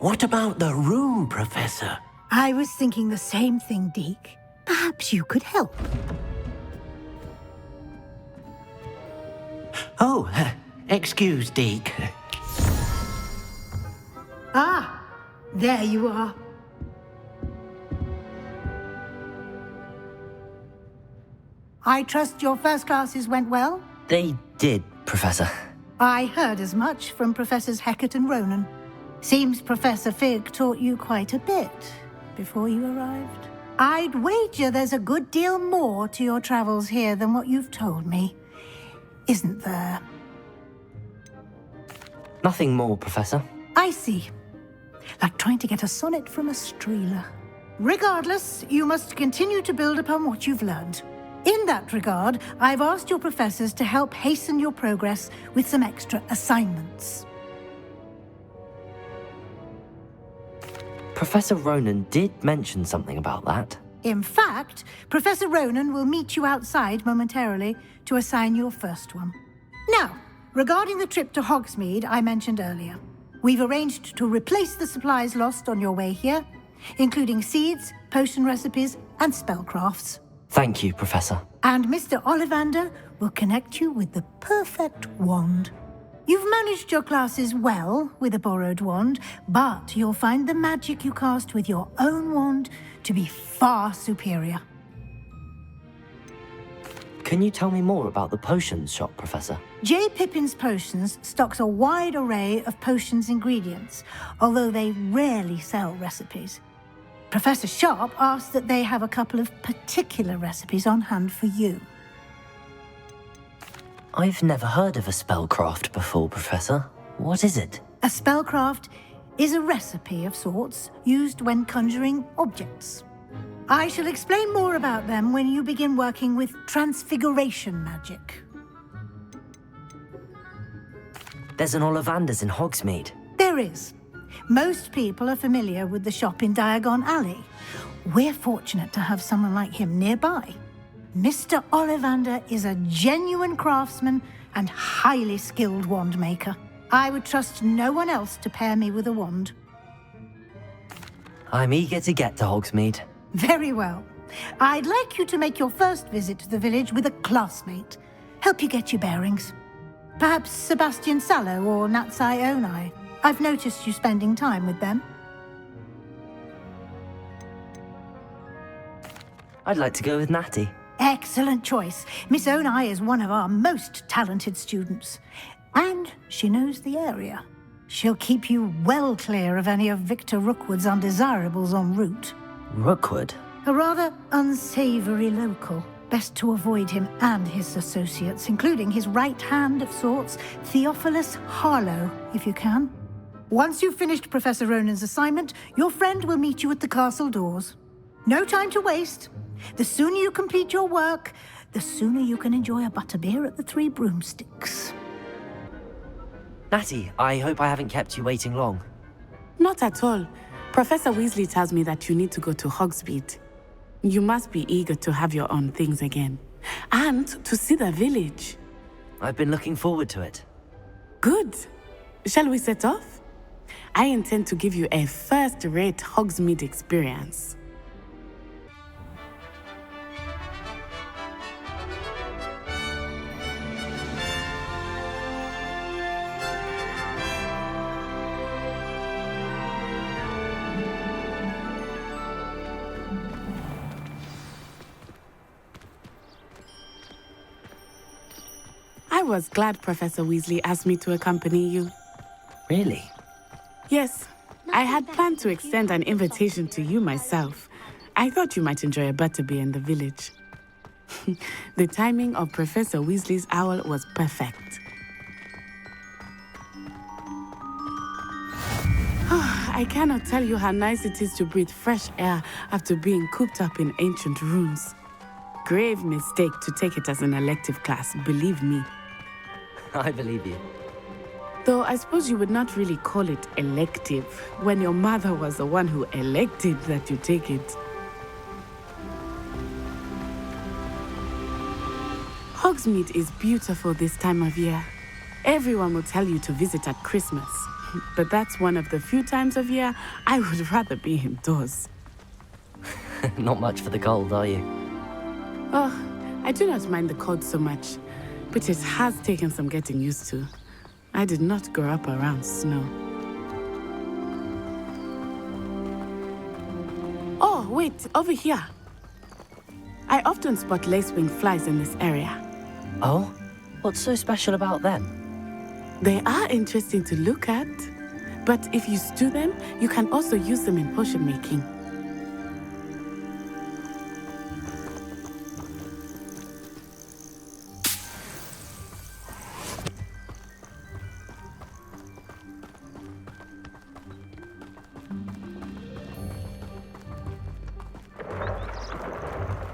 What about the room, Professor? I was thinking the same thing, Deke. Perhaps you could help. Oh, excuse, Deke. Ah, there you are. I trust your first classes went well? They did, Professor. I heard as much from Professors Hecat and Ronan. Seems Professor Fig taught you quite a bit before you arrived. I'd wager there's a good deal more to your travels here than what you've told me. Isn't there? Nothing more, Professor. I see. Like trying to get a sonnet from a streeler. Regardless, you must continue to build upon what you've learned. In that regard, I've asked your professors to help hasten your progress with some extra assignments. Professor Ronan did mention something about that. In fact, Professor Ronan will meet you outside momentarily to assign your first one. Now, regarding the trip to Hogsmeade I mentioned earlier, we've arranged to replace the supplies lost on your way here, including seeds, potion recipes, and spellcrafts. Thank you, Professor. And Mr. Ollivander will connect you with the perfect wand. You've managed your classes well with a borrowed wand, but you'll find the magic you cast with your own wand to be far superior. Can you tell me more about the potions shop, Professor? J. Pippin's Potions stocks a wide array of potions ingredients, although they rarely sell recipes. Professor Sharp asked that they have a couple of particular recipes on hand for you. I've never heard of a spellcraft before, Professor. What is it? A spellcraft is a recipe of sorts used when conjuring objects. I shall explain more about them when you begin working with transfiguration magic. There's an Ollivander's in Hogsmeade. There is. Most people are familiar with the shop in Diagon Alley. We're fortunate to have someone like him nearby. Mr. Ollivander is a genuine craftsman and highly skilled wand maker. I would trust no one else to pair me with a wand. I'm eager to get to Hogsmeade. Very well. I'd like you to make your first visit to the village with a classmate. Help you get your bearings. Perhaps Sebastian Sallow or Natsai Onai. I've noticed you spending time with them. I'd like to go with Natty. Excellent choice. Miss Onai is one of our most talented students. And she knows the area. She'll keep you well clear of any of Victor Rookwood's undesirables en route. Rookwood? A rather unsavory local. Best to avoid him and his associates, including his right hand of sorts, Theophilus Harlow, if you can. Once you've finished Professor Ronan's assignment, your friend will meet you at the castle doors. No time to waste. The sooner you complete your work, the sooner you can enjoy a butterbeer at the Three Broomsticks. Natty, I hope I haven't kept you waiting long. Not at all. Professor Weasley tells me that you need to go to Hogsmeade. You must be eager to have your own things again. And to see the village. I've been looking forward to it. Good. Shall we set off? I intend to give you a first-rate Hogsmeade experience. I was glad Professor Weasley asked me to accompany you. Really? Yes, I had planned to extend an invitation to you myself. I thought you might enjoy a butterbeer in the village. The timing of Professor Weasley's owl was perfect. I cannot tell you how nice it is to breathe fresh air after being cooped up in ancient rooms. Grave mistake to take it as an elective class, believe me. I believe you. Though I suppose you would not really call it elective when your mother was the one who elected that you take it. Hogsmeade is beautiful this time of year. Everyone will tell you to visit at Christmas. But that's one of the few times of year I would rather be indoors. Not much for the cold, are you? Oh, I do not mind the cold so much, but it has taken some getting used to. I did not grow up around snow. Oh, wait, over here. I often spot lacewing flies in this area. Oh? What's so special about them? They are interesting to look at, but if you stew them, you can also use them in potion making.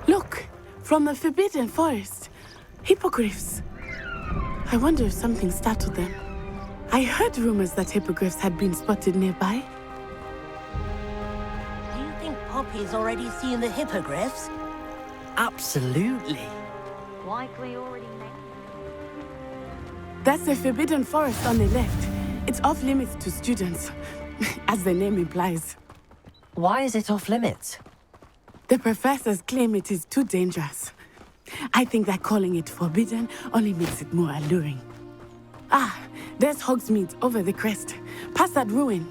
Look, from the Forbidden Forest, hippogriffs. I wonder if something startled them. I heard rumors that hippogriffs had been spotted nearby. Do you think Poppy's already seen the hippogriffs? Absolutely. Likely already know. That's the Forbidden Forest on the left. It's off limits to students, as the name implies. Why is it off limits? The professors claim it is too dangerous. I think that calling it forbidden only makes it more alluring. Ah, there's Hogsmeade over the crest. Past that ruin.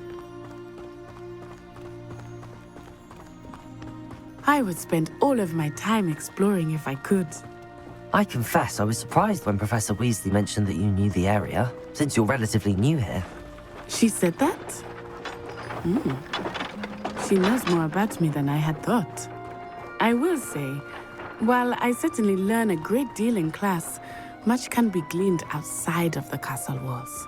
I would spend all of my time exploring if I could. I confess I was surprised when Professor Weasley mentioned that you knew the area, since you're relatively new here. She said that? She knows more about me than I had thought. I will say, while I certainly learn a great deal in class, much can be gleaned outside of the castle walls.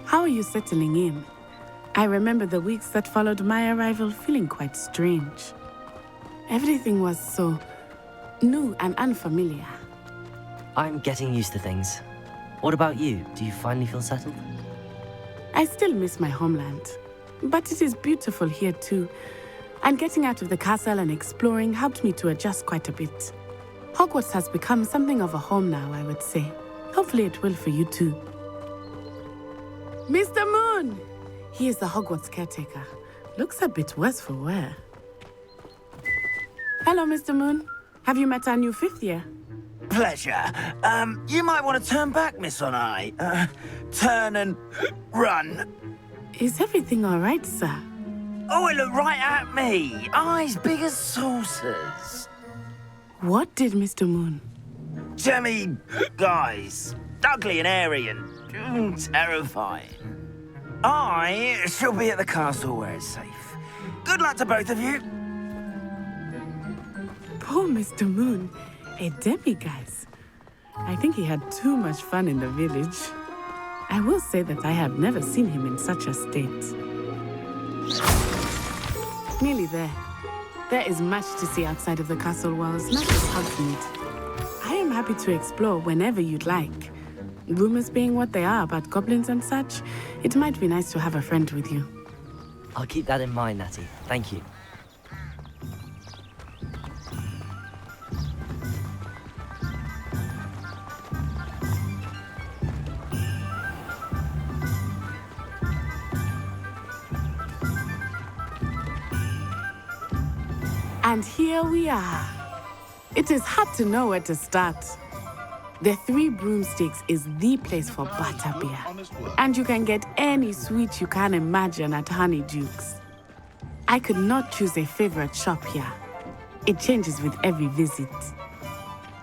How are you settling in? I remember the weeks that followed my arrival feeling quite strange. Everything was so new and unfamiliar. I'm getting used to things. What about you? Do you finally feel settled? I still miss my homeland, but it is beautiful here too. And getting out of the castle and exploring helped me to adjust quite a bit. Hogwarts has become something of a home now, I would say. Hopefully it will for you too. Mr. Moon! He is the Hogwarts caretaker. Looks a bit worse for wear. Hello, Mr. Moon. Have you met our new fifth year? Pleasure. You might want to turn back, Miss Onai. Turn and run. Is everything all right, sir? Oh, it looked right at me. Eyes big as saucers. What did Mr. Moon? Jemmy, guys. Ugly and airy and terrifying. I shall be at the castle where it's safe. Good luck to both of you. Poor Mr. Moon. A demiguise. I think he had too much fun in the village. I will say that I have never seen him in such a state. Nearly there. There is much to see outside of the castle walls, not just Hogsmeade. I am happy to explore whenever you'd like. Rumors being what they are about goblins and such, it might be nice to have a friend with you. I'll keep that in mind, Natty. Thank you. And here we are. It is hard to know where to start. The Three Broomsticks is the place for butterbeer. And you can get any sweet you can imagine at Honeyduke's. I could not choose a favorite shop here. It changes with every visit.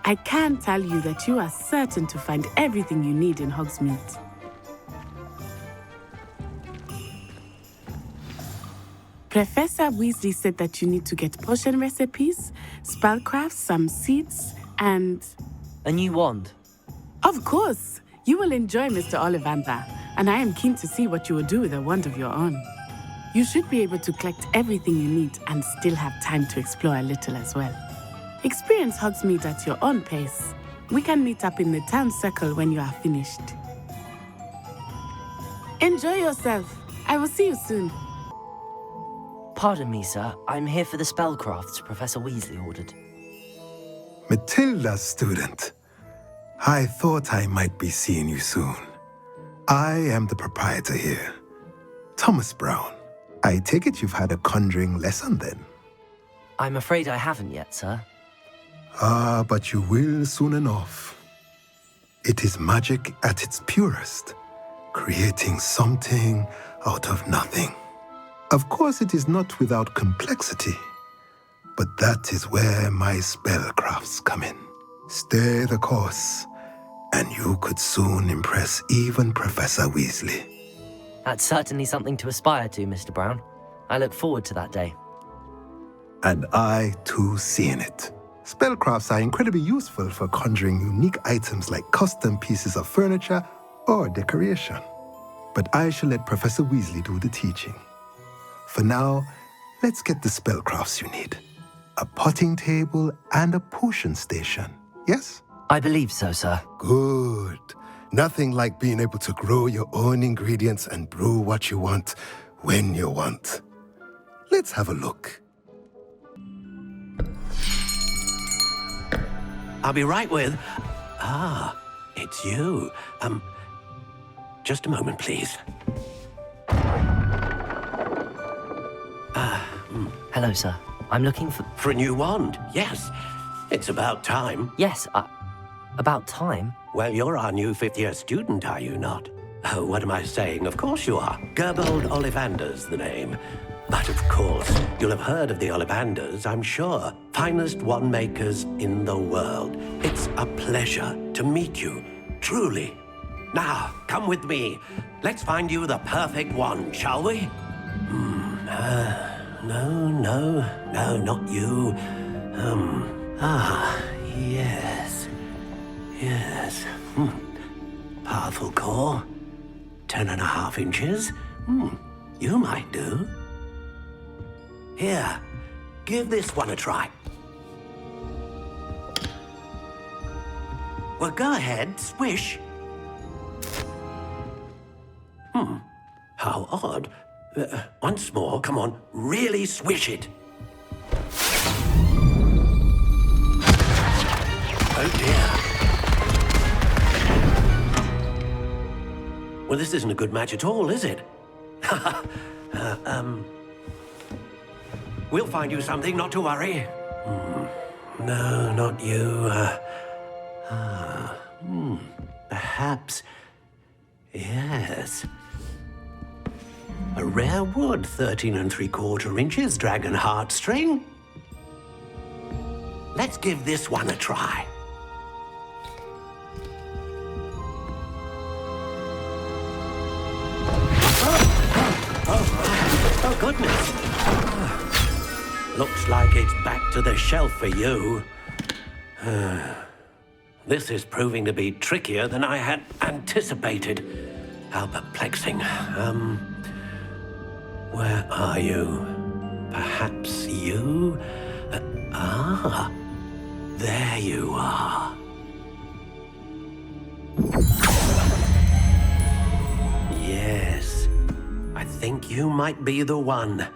I can tell you that you are certain to find everything you need in Hogsmeade. Professor Weasley said that you need to get potion recipes, spellcrafts, some seeds, and... A new wand. Of course! You will enjoy Mr. Ollivander, and I am keen to see what you will do with a wand of your own. You should be able to collect everything you need and still have time to explore a little as well. Experience Hogsmeade at your own pace. We can meet up in the town circle when you are finished. Enjoy yourself. I will see you soon. Pardon me, sir. I'm here for the spellcrafts Professor Weasley ordered. Matilda's student. I thought I might be seeing you soon. I am the proprietor here, Thomas Brown. I take it you've had a conjuring lesson then? I'm afraid I haven't yet, sir. Ah, but you will soon enough. It is magic at its purest, creating something out of nothing. Of course, it is not without complexity, but that is where my spellcrafts come in. Stay the course, and you could soon impress even Professor Weasley. That's certainly something to aspire to, Mr. Brown. I look forward to that day. And I, too, seeing it. Spellcrafts are incredibly useful for conjuring unique items like custom pieces of furniture or decoration. But I shall let Professor Weasley do the teaching. For now, let's get the spellcrafts you need. A potting table and a potion station, yes? I believe so, sir. Good. Nothing like being able to grow your own ingredients and brew what you want when you want. Let's have a look. I'll be right with... Ah, it's you. Just a moment, please. Hello, sir. I'm looking for... For a new wand, yes. It's about time. Yes, about time. Well, you're our new fifth-year student, are you not? Oh, what am I saying? Of course you are. Gerbold Ollivander's the name. But of course, you'll have heard of the Ollivanders, I'm sure. Finest wand makers in the world. It's a pleasure to meet you, truly. Now, come with me. Let's find you the perfect wand, shall we? No, not you. Yes. Powerful core. 10.5 inches. You might do. Here, give this one a try. Well, go ahead, swish. How odd. Once more, come on, really swish it. Oh dear. Well, this isn't a good match at all, is it? We'll find you something, not to worry. No, not you. Perhaps... Yes. A rare wood, 13 3/4 inches, dragon heartstring. Let's give this one a try. Oh, goodness. Looks like it's back to the shelf for you. This is proving to be trickier than I had anticipated. How perplexing. Where are you? Perhaps you? There you are. Yes, I think you might be the one.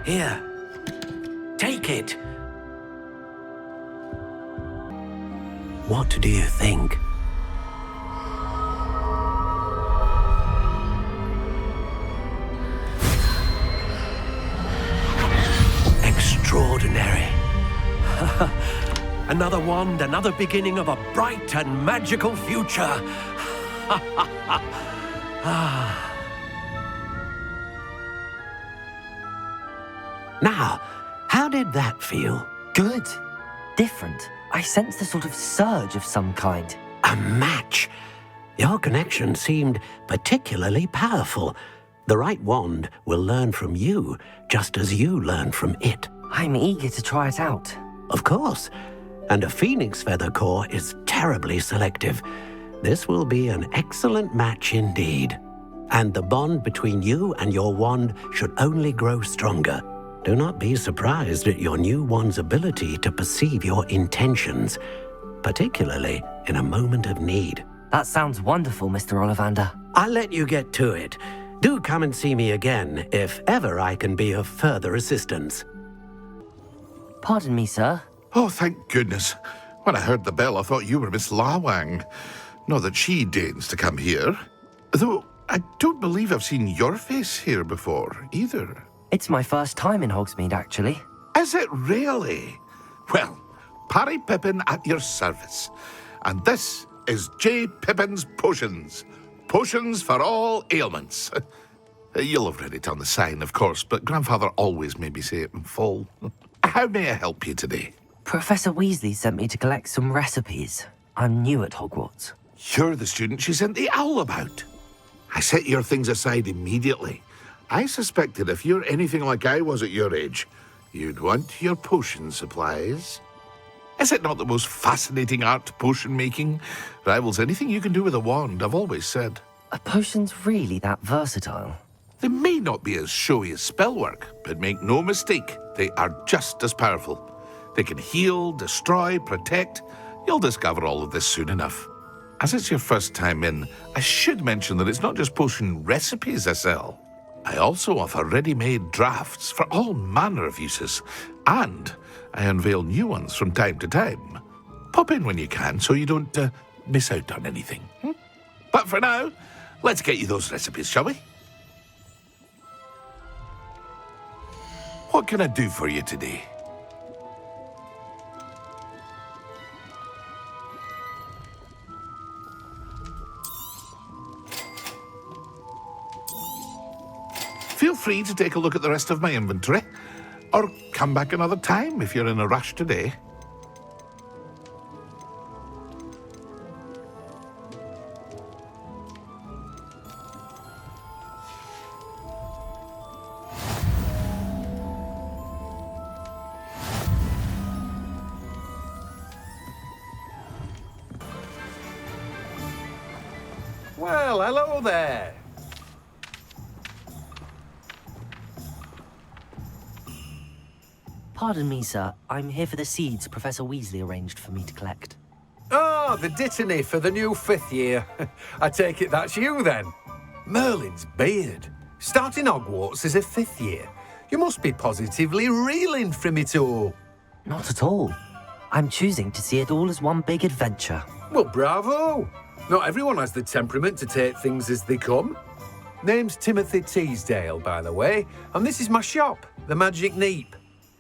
Here, take it. What do you think? Extraordinary. Another wand, another beginning of a bright and magical future. Now, how did that feel? Good. Different. I sensed a sort of surge of some kind. A match. Your connection seemed particularly powerful. The right wand will learn from you, just as you learn from it. I'm eager to try it out. Of course. And a phoenix feather core is terribly selective. This will be an excellent match indeed. And the bond between you and your wand should only grow stronger. Do not be surprised at your new wand's ability to perceive your intentions, particularly in a moment of need. That sounds wonderful, Mr. Ollivander. I'll let you get to it. Do come and see me again if ever I can be of further assistance. Pardon me, sir. Oh, thank goodness. When I heard the bell, I thought you were Miss Lawang. Not that she deigns to come here. Though, I don't believe I've seen your face here before, either. It's my first time in Hogsmeade, actually. Is it really? Well, Parry Pippin at your service. And this is J. Pippin's Potions. Potions for all ailments. You'll have read it on the sign, of course, but Grandfather always made me say it in full. How may I help you today? Professor Weasley sent me to collect some recipes. I'm new at Hogwarts. You're the student she sent the owl about. I set your things aside immediately. I suspected if you're anything like I was at your age, you'd want your potion supplies. Is it not the most fascinating art, potion making? Rivals anything you can do with a wand, I've always said. Are potions really that versatile? They may not be as showy as spellwork, but make no mistake, they are just as powerful. They can heal, destroy, protect. You'll discover all of this soon enough. As it's your first time in, I should mention that it's not just potion recipes I sell. I also offer ready-made drafts for all manner of uses, and I unveil new ones from time to time. Pop in when you can so you don't miss out on anything. But for now, let's get you those recipes, shall we? What can I do for you today? Feel free to take a look at the rest of my inventory, or come back another time if you're in a rush today. Well, hello there. Pardon me, sir. I'm here for the seeds Professor Weasley arranged for me to collect. Ah, the dittany for the new 5th year. I take it that's you, then. Merlin's beard. Starting Hogwarts as a 5th year. You must be positively reeling from it all. Not at all. I'm choosing to see it all as one big adventure. Well, bravo. Not everyone has the temperament to take things as they come. Name's Timothy Teasdale, by the way, and this is my shop, the Magic Neep.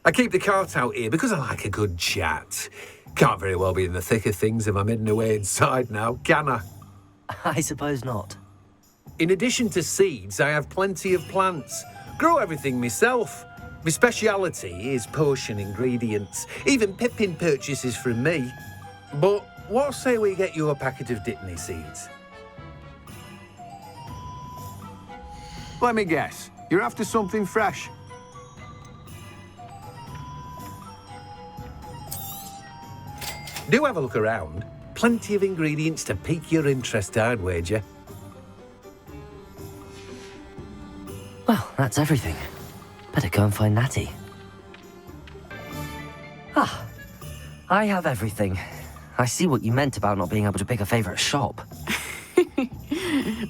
I keep the cart out here because I like a good chat. Can't very well be in the thick of things if I'm hidden away inside now, can I? I suppose not. In addition to seeds, I have plenty of plants. Grow everything myself. My speciality is potion ingredients. Even Pippin purchases from me. But what say we get you a packet of Dittany seeds? Let me guess. You're after something fresh. Do have a look around. Plenty of ingredients to pique your interest, I'd wager. Well, that's everything. Better go and find Natty. Ah, I have everything. I see what you meant about not being able to pick a favorite shop.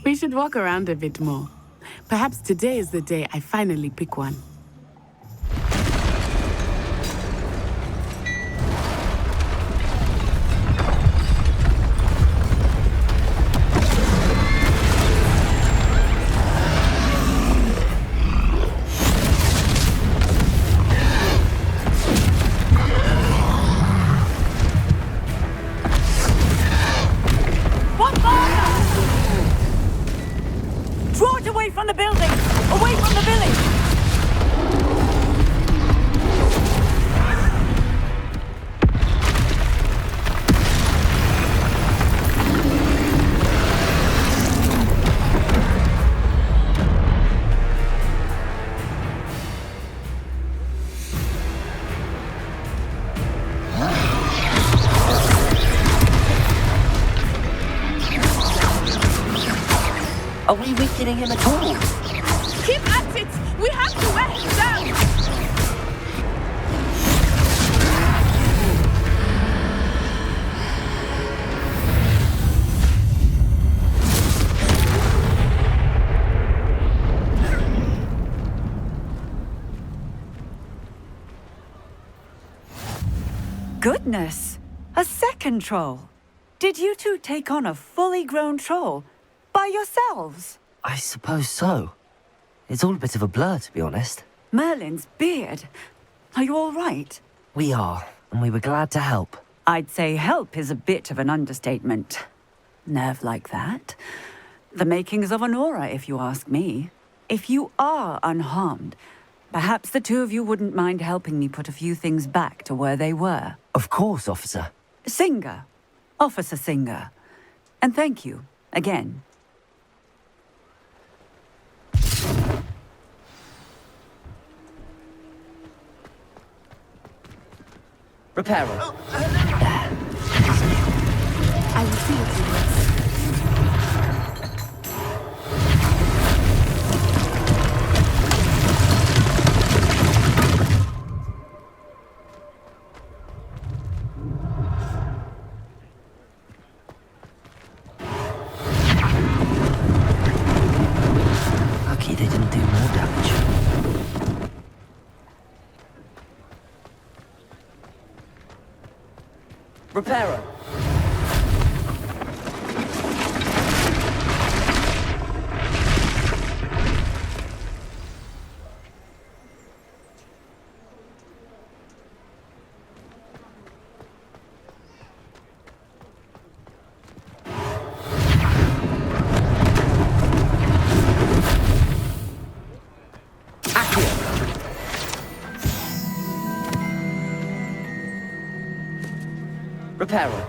We should walk around a bit more. Perhaps today is the day I finally pick one. Draw it away from the building! Away from the village! Are we weakening him at all? Keep at it! We have to wear him down! goodness! A second troll! Did you two take on a fully grown troll by yourselves? I suppose so. It's all a bit of a blur, to be honest. Merlin's beard. Are you all right? We are, and we were glad to help. I'd say help is a bit of an understatement. Nerve like that. The makings of an aura, if you ask me. If you are unharmed, perhaps the two of you wouldn't mind helping me put a few things back to where they were. Of course, officer. Singer. Officer Singer. And thank you, again. Reparo. I will see what you want. Lucky they didn't do more damage. Reparo. Reparo.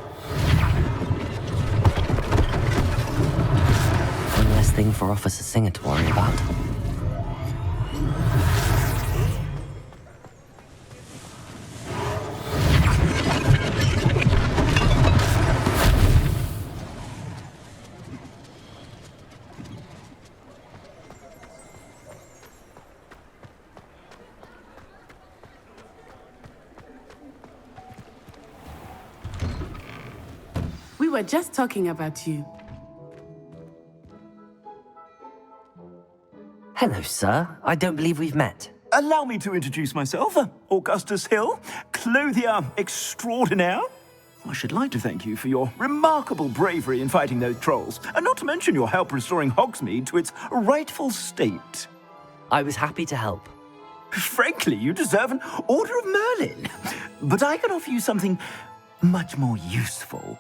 One less thing for Officer Singer to worry about. We were just talking about you. Hello, sir. I don't believe we've met. Allow me to introduce myself, Augustus Hill, clothier extraordinaire. I should like to thank you for your remarkable bravery in fighting those trolls, and not to mention your help restoring Hogsmeade to its rightful state. I was happy to help. Frankly, you deserve an Order of Merlin. But I can offer you something much more useful.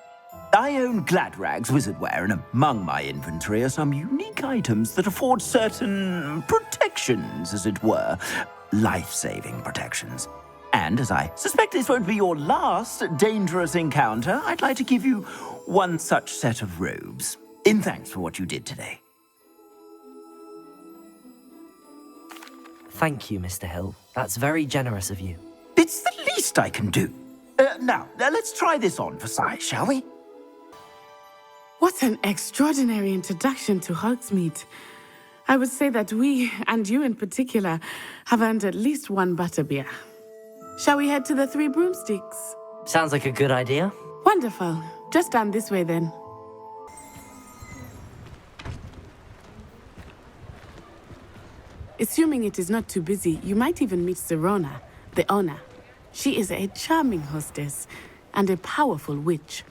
I own Gladrag's wizardware, and among my inventory are some unique items that afford certain protections, as it were. Life-saving protections. And as I suspect this won't be your last dangerous encounter, I'd like to give you one such set of robes, in thanks for what you did today. Thank you, Mr. Hill. That's very generous of you. It's the least I can do. Now, let's try this on for size, shall we? What an extraordinary introduction to Hogsmeade. I would say that we, and you in particular, have earned at least one butterbeer. Shall we head to the Three Broomsticks? Sounds like a good idea. Wonderful. Just down this way then. Assuming it is not too busy, you might even meet Serona, the owner. She is a charming hostess and a powerful witch.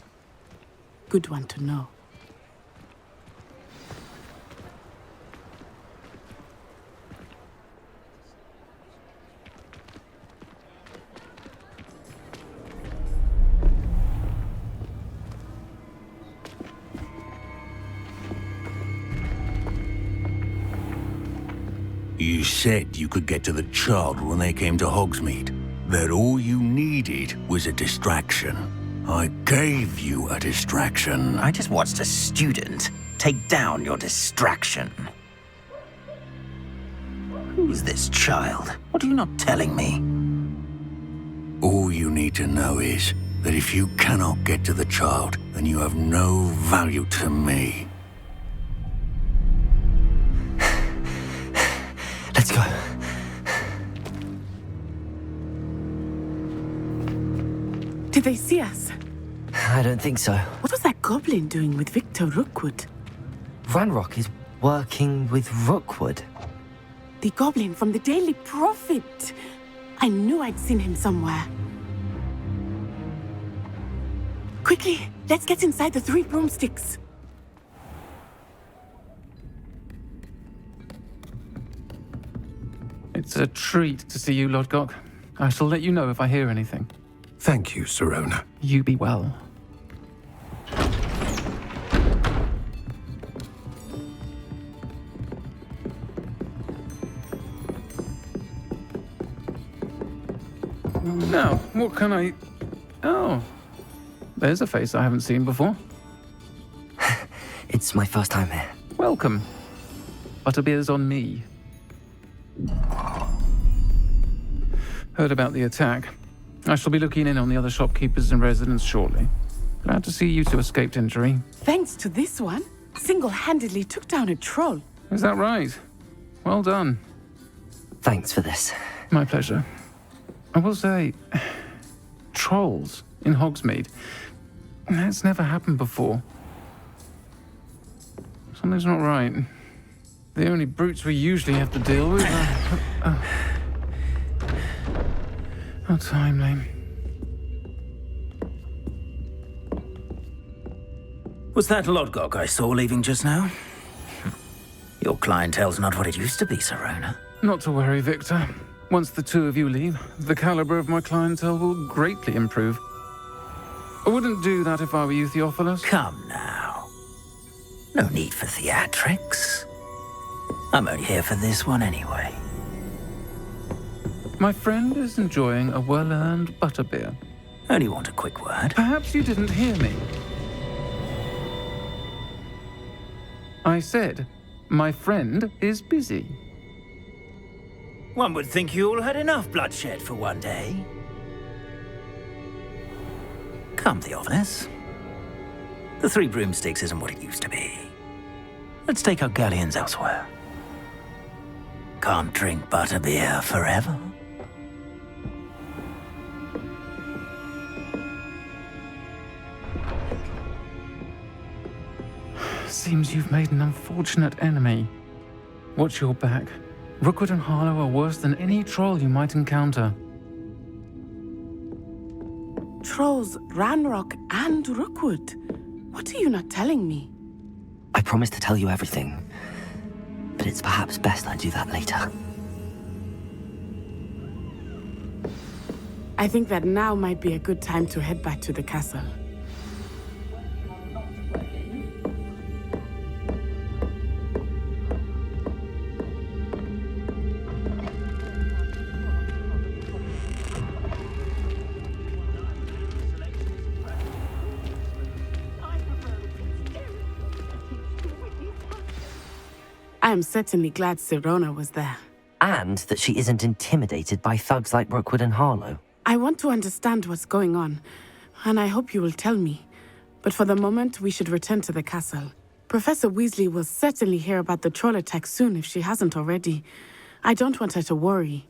Good one to know. You said you could get to the child when they came to Hogsmeade. That all you needed was a distraction. I gave you a distraction. I just watched a student take down your distraction. Who's this child? What are you not telling me? All you need to know is that if you cannot get to the child, then you have no value to me. Let's go. Did they see us? I don't think so. What was that goblin doing with Victor Rookwood? Ranrock is working with Rookwood. The goblin from the Daily Prophet. I knew I'd seen him somewhere. Quickly, let's get inside the 3 broomsticks. It's a treat to see you, Lodgok. I shall let you know if I hear anything. Thank you, Sirona. You be well. Now, what can I... Oh, there's a face I haven't seen before. It's my first time here. Welcome. Butterbeer's on me. Heard about the attack. I shall be looking in on the other shopkeepers and residents shortly. Glad to see you two escaped injury. Thanks to this one, single-handedly took down a troll. Is that right? Well done. Thanks for this. My pleasure. I will say, trolls in Hogsmeade. That's never happened before. Something's not right. The only brutes we usually have to deal with are... How timely. Was that Lodgok I saw leaving just now? Your clientele's not what it used to be, Sirona. Not to worry, Victor. Once the 2 of you leave, the caliber of my clientele will greatly improve. I wouldn't do that if I were you, Theophilus. Come now. No need for theatrics. I'm only here for this one anyway. My friend is enjoying a well-earned butterbeer. Only want a quick word. Perhaps you didn't hear me. I said, my friend is busy. One would think you all had enough bloodshed for one day. Come, Theophilus. The 3 broomsticks isn't what it used to be. Let's take our galleons elsewhere. Can't drink butterbeer forever. Seems you've made an unfortunate enemy. Watch your back. Rookwood and Harlow are worse than any troll you might encounter. Trolls, Ranrock, and Rookwood. What are you not telling me? I promised to tell you everything, but it's perhaps best I do that later. I think that now might be a good time to head back to the castle. I am certainly glad Sirona was there. And that she isn't intimidated by thugs like Rookwood and Harlow. I want to understand what's going on, and I hope you will tell me. But for the moment, we should return to the castle. Professor Weasley will certainly hear about the troll attack soon if she hasn't already. I don't want her to worry.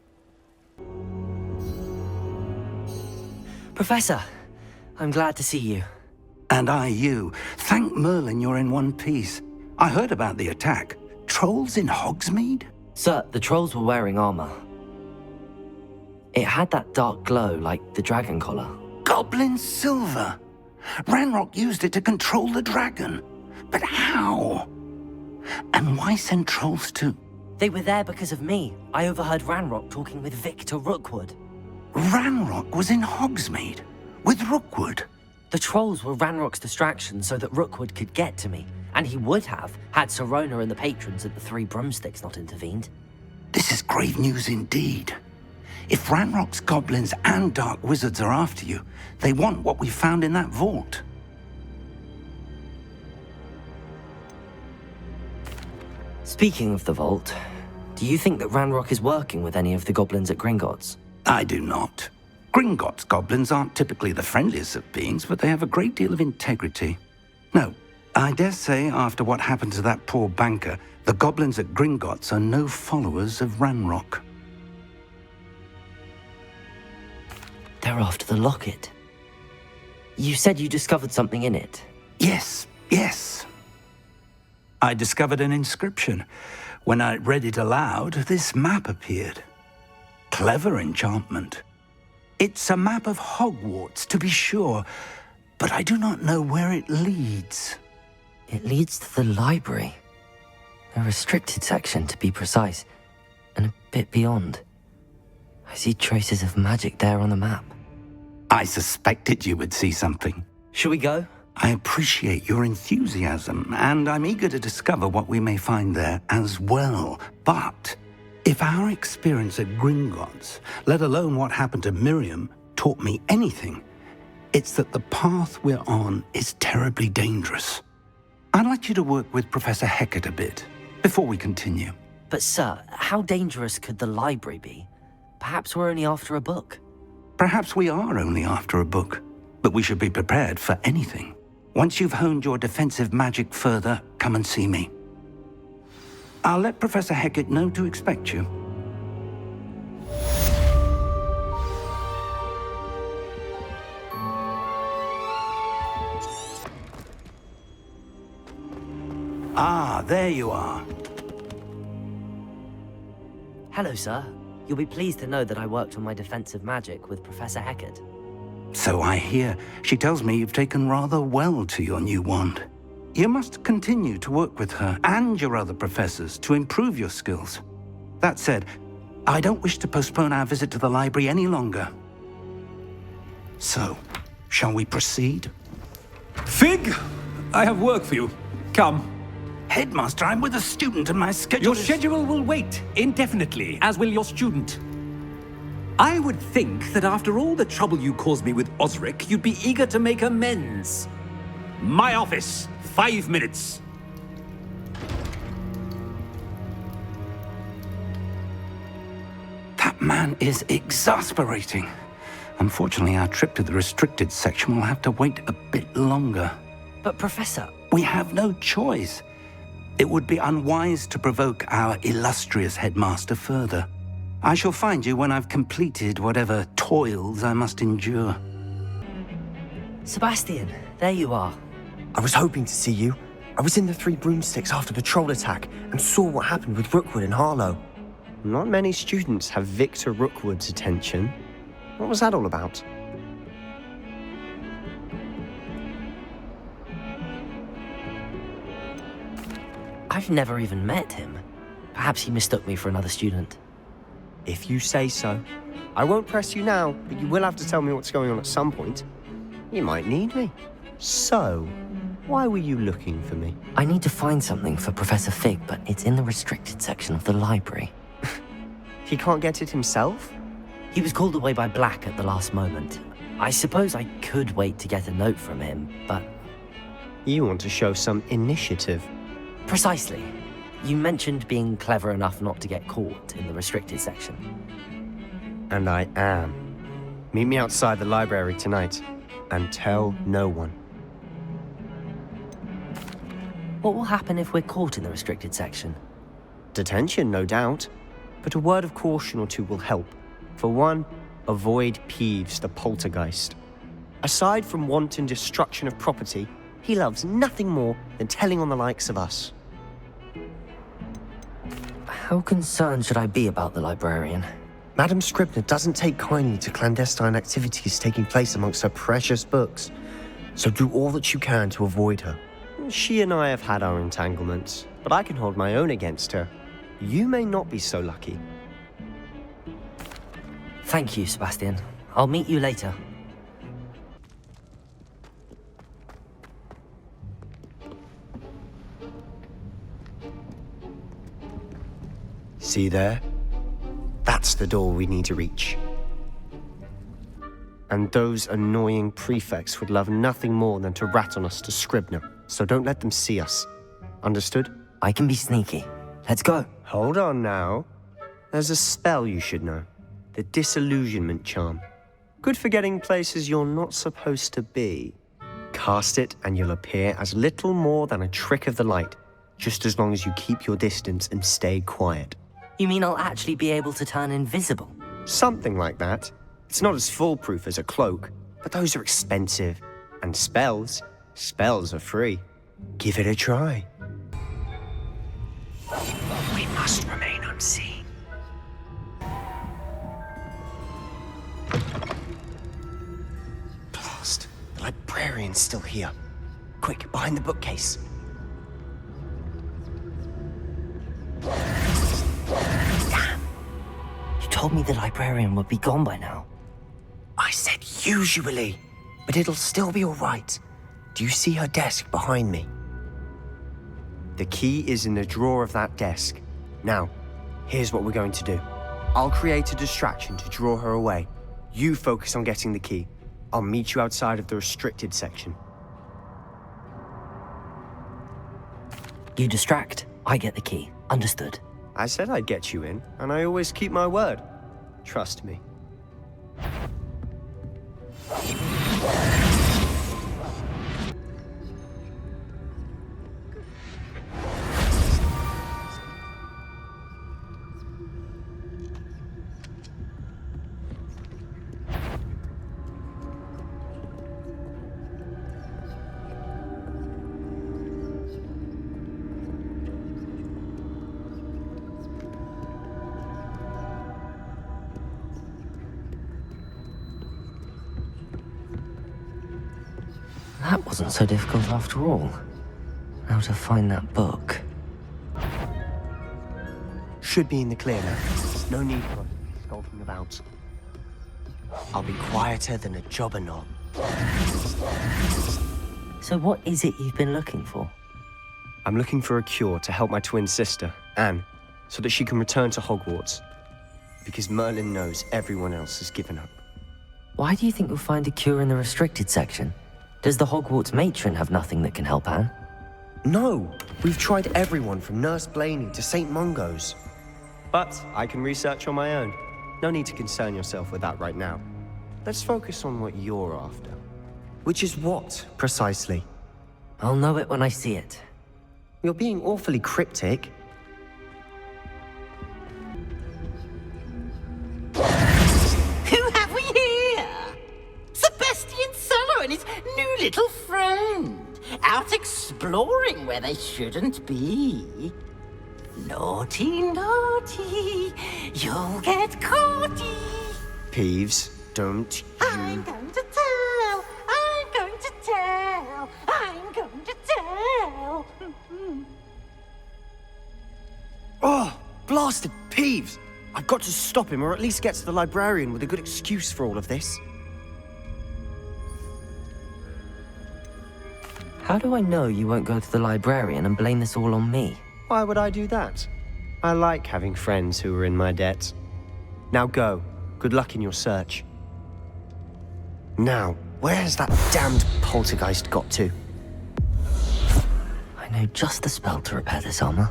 Professor, I'm glad to see you. And I you. Thank Merlin you're in one piece. I heard about the attack. Trolls in Hogsmeade? Sir, the trolls were wearing armor. It had that dark glow like the dragon collar. Goblin silver! Ranrock used it to control the dragon. But how? And why send trolls too? They were there because of me. I overheard Ranrock talking with Victor Rookwood. Ranrock was in Hogsmeade? With Rookwood? The trolls were Ranrock's distraction so that Rookwood could get to me. And he would have, had Sirona and the patrons at the 3 broomsticks not intervened. This is grave news indeed. If Ranrock's goblins and dark wizards are after you, they want what we found in that vault. Speaking of the vault, do you think that Ranrock is working with any of the goblins at Gringotts? I do not. Gringotts goblins aren't typically the friendliest of beings, but they have a great deal of integrity. No, I dare say after what happened to that poor banker, the goblins at Gringotts are no followers of Ranrock. They're after the locket. You said you discovered something in it. Yes. I discovered an inscription. When I read it aloud, this map appeared. Clever enchantment. It's a map of Hogwarts, to be sure, but I do not know where it leads. It leads to the library. A restricted section, to be precise, and a bit beyond. I see traces of magic there on the map. I suspected you would see something. Shall we go? I appreciate your enthusiasm, and I'm eager to discover what we may find there as well. But if our experience at Gringotts, let alone what happened to Miriam, taught me anything, it's that the path we're on is terribly dangerous. I'd like you to work with Professor Hecat a bit before we continue. But sir, how dangerous could the library be? Perhaps we're only after a book. Perhaps we are only after a book, but we should be prepared for anything. Once you've honed your defensive magic further, come and see me. I'll let Professor Hecat know to expect you. Ah, there you are. Hello, sir. You'll be pleased to know that I worked on my defensive magic with Professor Hecat. So I hear. She tells me you've taken rather well to your new wand. You must continue to work with her and your other professors to improve your skills. That said, I don't wish to postpone our visit to the library any longer. So, shall we proceed? Fig, I have work for you. Come. Headmaster, I'm with a student and my schedule Your schedule will wait indefinitely, as will your student. I would think that after all the trouble you caused me with Osric, you'd be eager to make amends. My office, 5 minutes. That man is exasperating. Unfortunately, our trip to the restricted section will have to wait a bit longer. But Professor... We have no choice. It would be unwise to provoke our illustrious headmaster further. I shall find you when I've completed whatever toils I must endure. Sebastian, there you are. I was hoping to see you. I was in the Three Broomsticks after the troll attack and saw what happened with Rookwood and Harlow. Not many students have Victor Rookwood's attention. What was that all about? I've never even met him. Perhaps he mistook me for another student. If you say so. I won't press you now, but you will have to tell me what's going on at some point. You might need me. So, why were you looking for me? I need to find something for Professor Fig, but it's in the restricted section of the library. He can't get it himself? He was called away by Black at the last moment. I suppose I could wait to get a note from him, but... You want to show some initiative. Precisely. You mentioned being clever enough not to get caught in the restricted section. And I am. Meet me outside the library tonight, and tell no one. What will happen if we're caught in the restricted section? Detention, no doubt. But a word of caution or two will help. For one, avoid Peeves the poltergeist. Aside from wanton destruction of property, he loves nothing more than telling on the likes of us. How concerned should I be about the librarian? Madame Scribner doesn't take kindly to clandestine activities taking place amongst her precious books, so do all that you can to avoid her. She and I have had our entanglements, but I can hold my own against her. You may not be so lucky. Thank you, Sebastian. I'll meet you later. See there? That's the door we need to reach. And those annoying prefects would love nothing more than to rat on us to Scribner, so don't let them see us. Understood? I can be sneaky. Let's go. Hold on now. There's a spell you should know. The Disillusionment Charm. Good for getting places you're not supposed to be. Cast it and you'll appear as little more than a trick of the light, just as long as you keep your distance and stay quiet. You mean I'll actually be able to turn invisible? Something like that. It's not as foolproof as a cloak, but those are expensive. And spells are free. Give it a try. We must remain unseen. Blast. The librarian librarian's still here. Quick, behind the bookcase. Damn. You told me the librarian would be gone by now. I said usually, but it'll still be all right. Do you see her desk behind me? The key is in the drawer of that desk. Now, here's what we're going to do. I'll create a distraction to draw her away. You focus on getting the key. I'll meet you outside of the restricted section. You distract, I get the key. Understood. I said I'd get you in, and I always keep my word. Trust me. That wasn't so difficult after all. Now to find that book. Should be in the clear now. No need for skulking about. I'll be quieter than a jobberknoll. So what is it you've been looking for? I'm looking for a cure to help my twin sister, Anne, so that she can return to Hogwarts. Because Merlin knows everyone else has given up. Why do you think you'll find a cure in the restricted section? Does the Hogwarts matron have nothing that can help Anne? No! We've tried everyone from Nurse Blaney to St. Mungo's. But I can research on my own. No need to concern yourself with that right now. Let's focus on what you're after. Which is what, precisely? I'll know it when I see it. You're being awfully cryptic. Who have we here? Sebastian Cello and his new little friend. Out exploring where they shouldn't be. Naughty, naughty. You'll get caughty. Peeves, don't you... I'm going to tell. I'm going to tell. I'm going to tell. Oh, blasted Peeves! I've got to stop him, or at least get to the librarian with a good excuse for all of this. How do I know you won't go to the librarian and blame this all on me? Why would I do that? I like having friends who are in my debt. Now go. Good luck in your search. Now, where's that damned poltergeist got to? I know just the spell to repair this armor.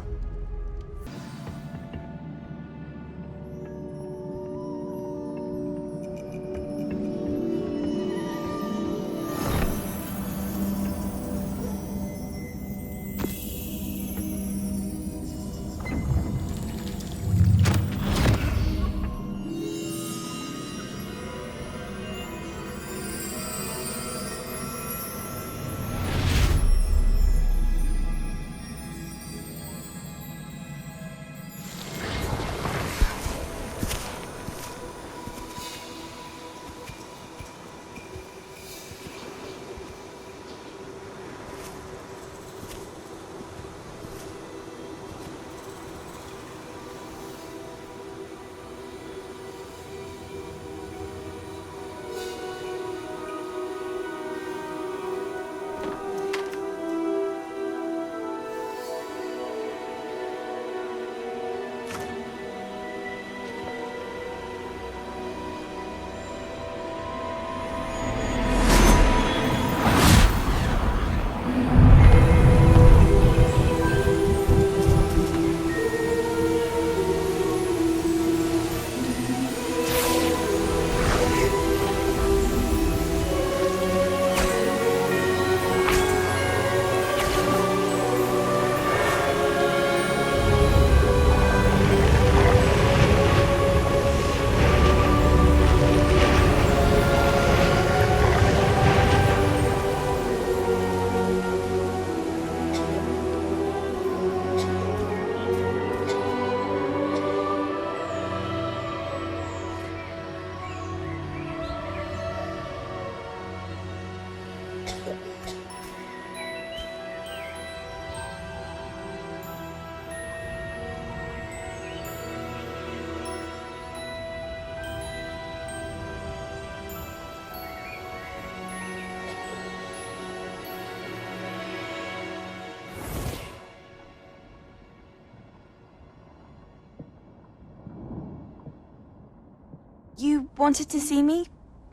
You wanted to see me?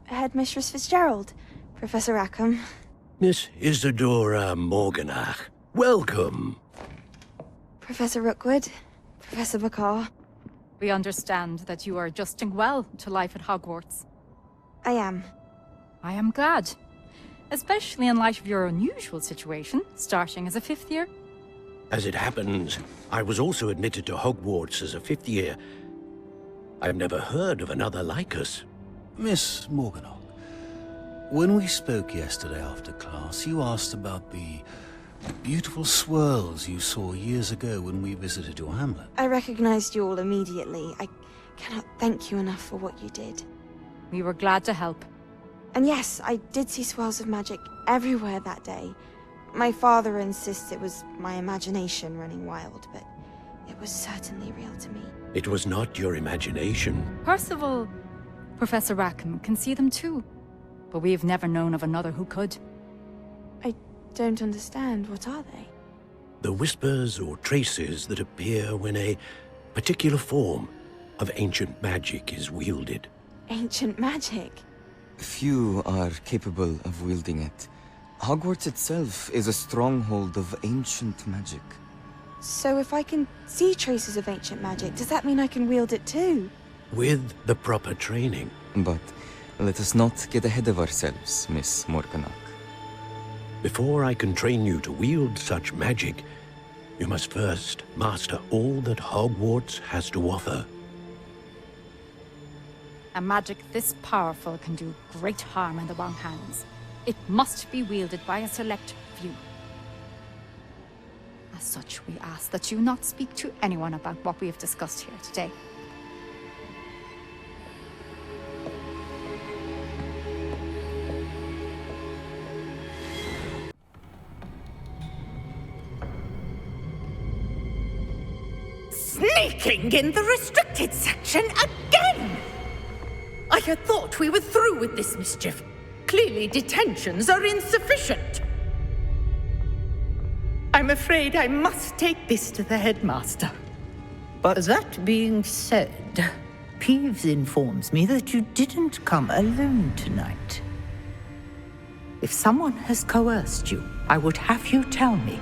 Headmistress Fitzgerald, Professor Rackham. Miss Isadora Morganach, welcome. Professor Rookwood, Professor Bakar. We understand that you are adjusting well to life at Hogwarts. I am. I am glad. Especially in light of your unusual situation, starting as a 5th year. As it happens, I was also admitted to Hogwarts as a 5th year. I've never heard of another like us. Miss Morganach, when we spoke yesterday after class, you asked about the beautiful swirls you saw years ago when we visited your hamlet. I recognized you all immediately. I cannot thank you enough for what you did. We were glad to help. And yes, I did see swirls of magic everywhere that day. My father insists it was my imagination running wild, but it was certainly real to me. It was not your imagination. Percival, Professor Rackham can see them too. But we've never known of another who could. I don't understand. What are they? The whispers or traces that appear when a particular form of ancient magic is wielded. Ancient magic? Few are capable of wielding it. Hogwarts itself is a stronghold of ancient magic. So if I can see traces of ancient magic, does that mean I can wield it too? With the proper training. But let us not get ahead of ourselves, Miss Morganach. Before I can train you to wield such magic, you must first master all that Hogwarts has to offer. A magic this powerful can do great harm in the wrong hands. It must be wielded by a select few. As such, we ask that you not speak to anyone about what we have discussed here today. Sneaking in the restricted section again! I had thought we were through with this mischief. Clearly detentions are insufficient. I'm afraid I must take this to the headmaster. But that being said, Peeves informs me that you didn't come alone tonight. If someone has coerced you, I would have you tell me.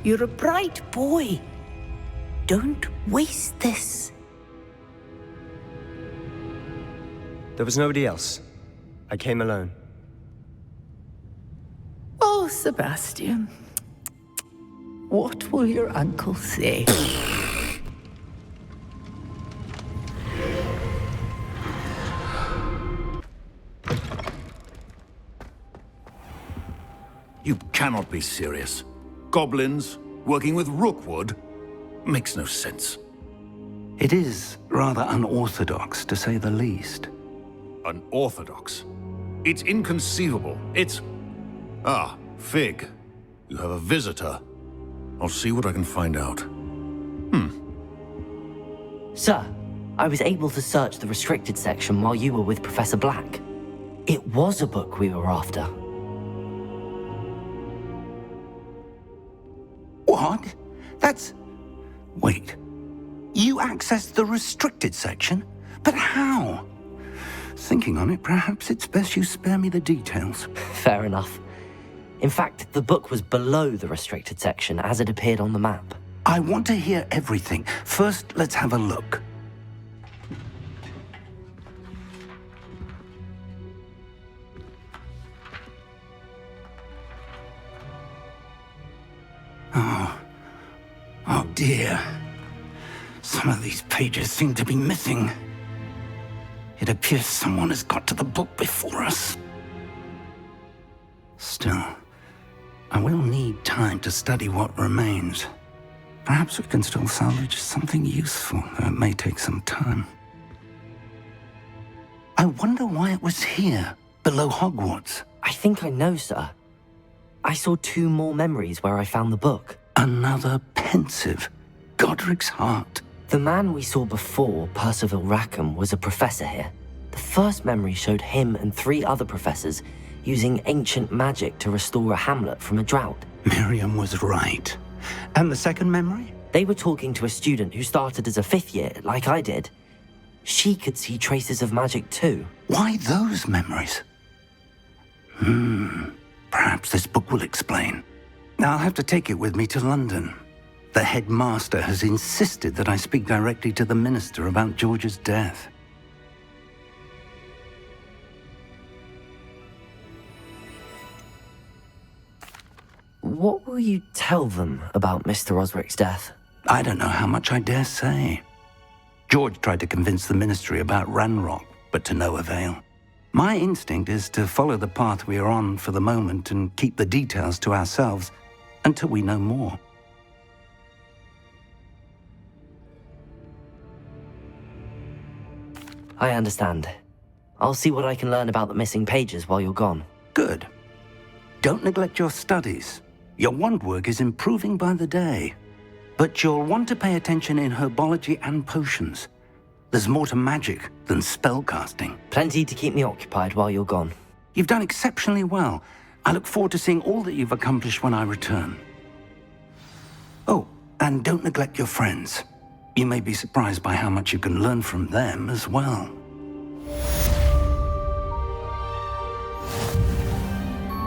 You're a bright boy. Don't waste this. There was nobody else. I came alone. Oh, Sebastian. What will your uncle say? You cannot be serious. Goblins working with Rookwood makes no sense. It is rather unorthodox, to say the least. Unorthodox? It's inconceivable. It's... Ah, Fig. You have a visitor. I'll see what I can find out. Sir, I was able to search the restricted section while you were with Professor Black. It was a book we were after. What? That's... Wait. You accessed the restricted section? But how? Thinking on it, perhaps it's best you spare me the details. Fair enough. In fact, the book was below the restricted section as it appeared on the map. I want to hear everything. First, let's have a look. Oh dear. Some of these pages seem to be missing. It appears someone has got to the book before us. Still, I will need time to study what remains. Perhaps we can still salvage something useful, though it may take some time. I wonder why it was here, below Hogwarts. I think I know, sir. I saw 2 more memories where I found the book. Another pensive. Godric's heart. The man we saw before, Percival Rackham, was a professor here. The first memory showed him and 3 other professors using ancient magic to restore a hamlet from a drought. Miriam was right. And the second memory? They were talking to a student who started as a 5th year, like I did. She could see traces of magic too. Why those memories? Perhaps this book will explain. I'll have to take it with me to London. The headmaster has insisted that I speak directly to the minister about George's death. What will you tell them about Mr. Osric's death? I don't know how much I dare say. George tried to convince the ministry about Ranrock, but to no avail. My instinct is to follow the path we are on for the moment and keep the details to ourselves until we know more. I understand. I'll see what I can learn about the missing pages while you're gone. Good. Don't neglect your studies. Your wand work is improving by the day. But you'll want to pay attention in herbology and potions. There's more to magic than spellcasting. Plenty to keep me occupied while you're gone. You've done exceptionally well. I look forward to seeing all that you've accomplished when I return. Oh, and don't neglect your friends. You may be surprised by how much you can learn from them as well.